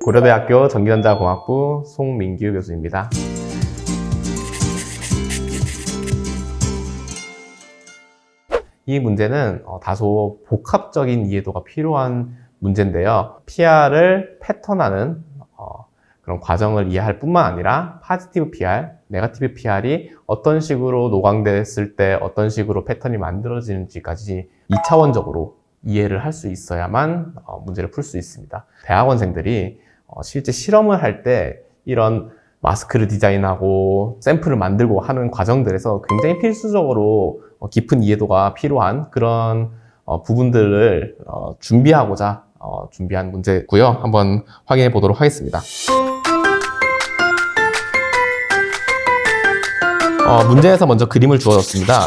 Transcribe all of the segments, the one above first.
고려대학교 전기전자공학부 송민규 교수입니다. 이 문제는 다소 복합적인 이해도가 필요한 문제인데요. PR을 패턴화하는 그런 과정을 이해할 뿐만 아니라 포지티브 PR, 네거티브 PR이 어떤 식으로 노광됐을 때 어떤 식으로 패턴이 만들어지는지까지 2차원적으로 이해를 할 수 있어야만 문제를 풀 수 있습니다. 대학원생들이 실제 실험을 할 때 이런 마스크를 디자인하고 샘플을 만들고 하는 과정들에서 굉장히 필수적으로 깊은 이해도가 필요한 그런 부분들을 준비하고자 준비한 문제고요. 한번 확인해 보도록 하겠습니다. 문제에서 먼저 그림을 주어졌습니다.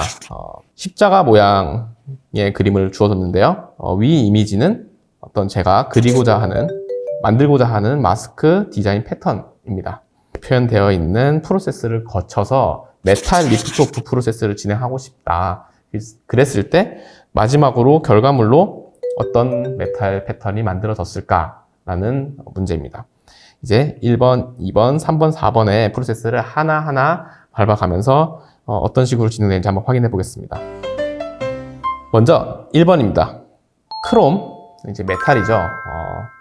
십자가 모양의 그림을 주어졌는데요. 위 이미지는 어떤 제가 만들고자 하는 마스크 디자인 패턴입니다. 표현되어 있는 프로세스를 거쳐서 메탈 리프트 오프 프로세스를 진행하고 싶다. 그랬을 때 마지막으로 결과물로 어떤 메탈 패턴이 만들어졌을까라는 문제입니다. 이제 1번, 2번, 3번, 4번의 프로세스를 하나하나 밟아가면서 어떤 식으로 진행되는지 한번 확인해 보겠습니다. 먼저 1번입니다. 크롬, 이제 메탈이죠.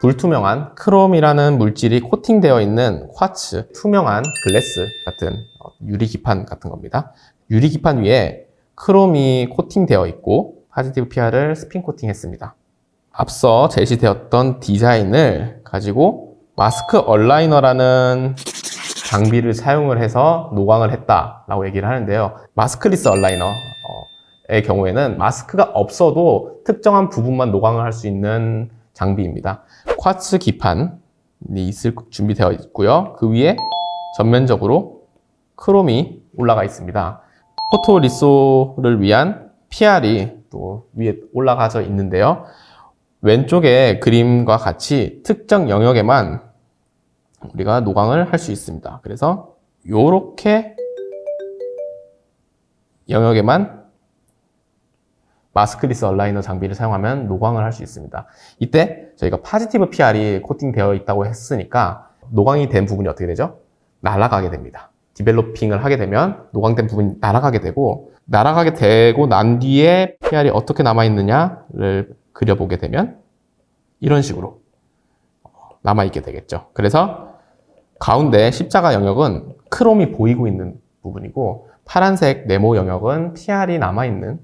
불투명한 크롬이라는 물질이 코팅되어 있는 쿼츠, 투명한 글래스 같은 유리기판 같은 겁니다. 유리기판 위에 크롬이 코팅되어 있고 포지티브 PR을 스핀 코팅했습니다. 앞서 제시되었던 디자인을 가지고 마스크 얼라이너라는 장비를 사용을 해서 노광을 했다라고 얘기를 하는데요. 마스크리스 얼라이너의 경우에는 마스크가 없어도 특정한 부분만 노광을 할 수 있는 장비입니다. 쿼츠 기판이 준비되어 있고요. 그 위에 전면적으로 크롬이 올라가 있습니다. 포토리소를 위한 PR이 또 위에 올라가져 있는데요. 왼쪽의 그림과 같이 특정 영역에만 우리가 노광을 할 수 있습니다. 그래서 이렇게 영역에만 마스크리스 얼라이너 장비를 사용하면 노광을 할 수 있습니다. 이때 저희가 포지티브 PR이 코팅되어 있다고 했으니까 노광이 된 부분이 어떻게 되죠? 날아가게 됩니다. 디벨로핑을 하게 되면 노광된 부분이 날아가게 되고 난 뒤에 PR이 어떻게 남아있느냐를 그려보게 되면 이런 식으로 남아있게 되겠죠. 그래서 가운데 십자가 영역은 크롬이 보이고 있는 부분이고 파란색 네모 영역은 PR이 남아있는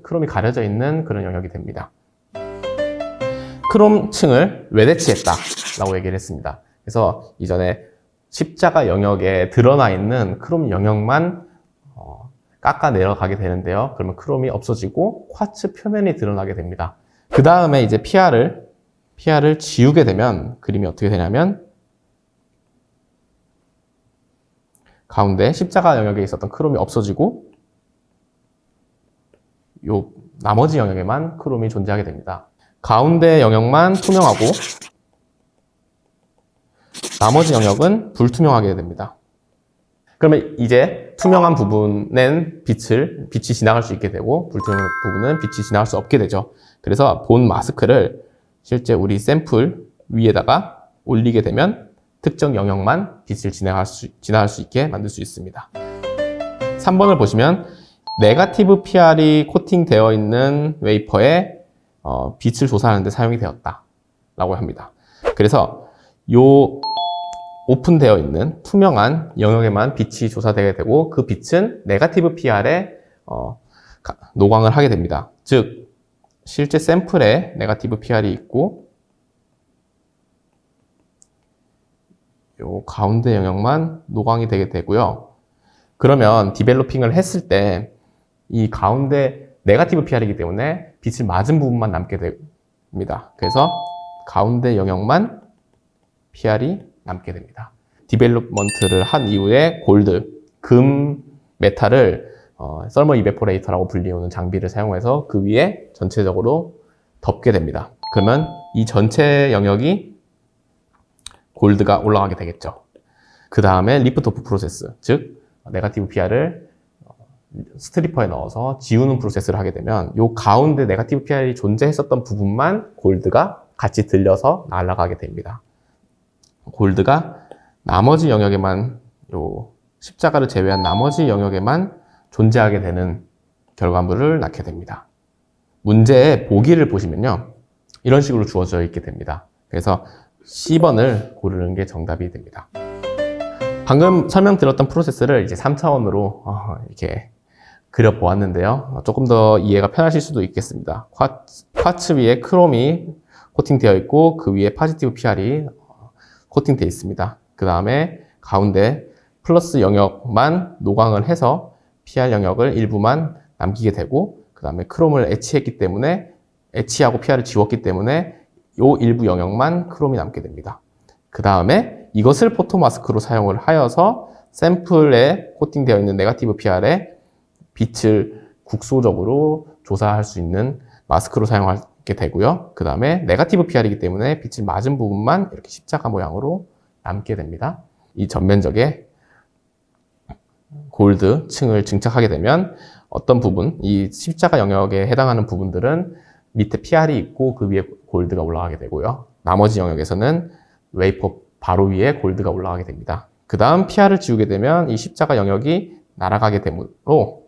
크롬이 가려져 있는 그런 영역이 됩니다. 크롬 층을 외대치했다 라고 얘기를 했습니다. 그래서 이전에 십자가 영역에 드러나 있는 크롬 영역만 깎아 내려가게 되는데요. 그러면 크롬이 없어지고 쿼츠 표면이 드러나게 됩니다. 그 다음에 이제 PR을 지우게 되면 그림이 어떻게 되냐면 가운데 십자가 영역에 있었던 크롬이 없어지고 요 나머지 영역에만 크롬이 존재하게 됩니다. 가운데 영역만 투명하고 나머지 영역은 불투명하게 됩니다. 그러면 이제 투명한 부분엔 빛이 지나갈 수 있게 되고 불투명한 부분은 빛이 지나갈 수 없게 되죠. 그래서 본 마스크를 실제 우리 샘플 위에다가 올리게 되면 특정 영역만 빛을 지나갈 수 있게 만들 수 있습니다. 3번을 보시면 네거티브 PR이 코팅되어 있는 웨이퍼에 빛을 조사하는 데 사용이 되었다 라고 합니다. 그래서 요 오픈되어 있는 투명한 영역에만 빛이 조사되게 되고 그 빛은 네거티브 PR에 노광을 하게 됩니다. 즉 실제 샘플에 네거티브 PR이 있고 요 가운데 영역만 노광이 되게 되고요. 그러면 디벨로핑을 했을 때 이 가운데 네거티브 PR이기 때문에 빛을 맞은 부분만 남게 됩니다. 그래서 가운데 영역만 PR이 남게 됩니다. 디벨롭먼트를 한 이후에 금 메탈을 서머 이베포레이터라고 불리우는 장비를 사용해서 그 위에 전체적으로 덮게 됩니다. 그러면 이 전체 영역이 골드가 올라가게 되겠죠. 그 다음에 리프트 오프 프로세스, 즉 네거티브 PR을 스트리퍼에 넣어서 지우는 프로세스를 하게 되면 이 가운데 네거티브 PR이 존재했었던 부분만 골드가 같이 들려서 날아가게 됩니다. 골드가 나머지 영역에만, 요 십자가를 제외한 나머지 영역에만 존재하게 되는 결과물을 낳게 됩니다. 문제의 보기를 보시면요, 이런 식으로 주어져 있게 됩니다. 그래서 C번을 고르는 게 정답이 됩니다. 방금 설명드렸던 프로세스를 이제 3차원으로 이렇게 그려보았는데요. 조금 더 이해가 편하실 수도 있겠습니다. 쿼츠 위에 크롬이 코팅되어 있고 그 위에 포지티브 PR이 코팅되어 있습니다. 그 다음에 가운데 플러스 영역만 노광을 해서 PR 영역을 일부만 남기게 되고, 그 다음에 크롬을 애치했기 때문에, 애치하고 PR을 지웠기 때문에 요 일부 영역만 크롬이 남게 됩니다. 그 다음에 이것을 포토마스크로 사용을 하여서 샘플에 코팅되어 있는 네거티브 PR에 빛을 국소적으로 조사할 수 있는 마스크로 사용하게 되고요. 그 다음에 네거티브 PR이기 때문에 빛을 맞은 부분만 이렇게 십자가 모양으로 남게 됩니다. 이 전면적에 골드 층을 증착하게 되면 어떤 부분, 이 십자가 영역에 해당하는 부분들은 밑에 PR이 있고 그 위에 골드가 올라가게 되고요. 나머지 영역에서는 웨이퍼 바로 위에 골드가 올라가게 됩니다. 그 다음 PR을 지우게 되면 이 십자가 영역이 날아가게 되므로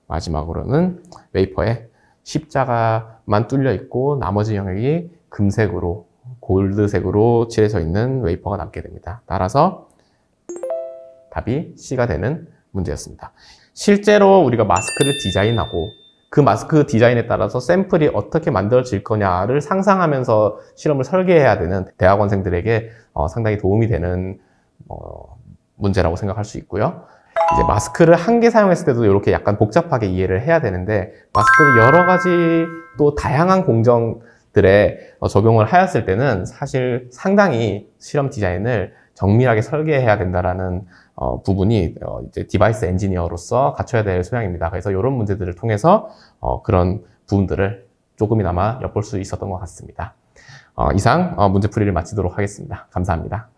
마지막으로는 웨이퍼에 십자가만 뚫려 있고 나머지 영역이 금색으로, 골드색으로 칠해져 있는 웨이퍼가 남게 됩니다. 따라서 답이 C가 되는 문제였습니다. 실제로 우리가 마스크를 디자인하고 그 마스크 디자인에 따라서 샘플이 어떻게 만들어질 거냐를 상상하면서 실험을 설계해야 되는 대학원생들에게 상당히 도움이 되는 문제라고 생각할 수 있고요. 이제 마스크를 한 개 사용했을 때도 이렇게 약간 복잡하게 이해를 해야 되는데, 마스크를 여러 가지 또 다양한 공정들에 적용을 하였을 때는 사실 상당히 실험 디자인을 정밀하게 설계해야 된다라는 부분이 이제 디바이스 엔지니어로서 갖춰야 될 소양입니다. 그래서 이런 문제들을 통해서 그런 부분들을 조금이나마 엿볼 수 있었던 것 같습니다. 이상 문제풀이를 마치도록 하겠습니다. 감사합니다.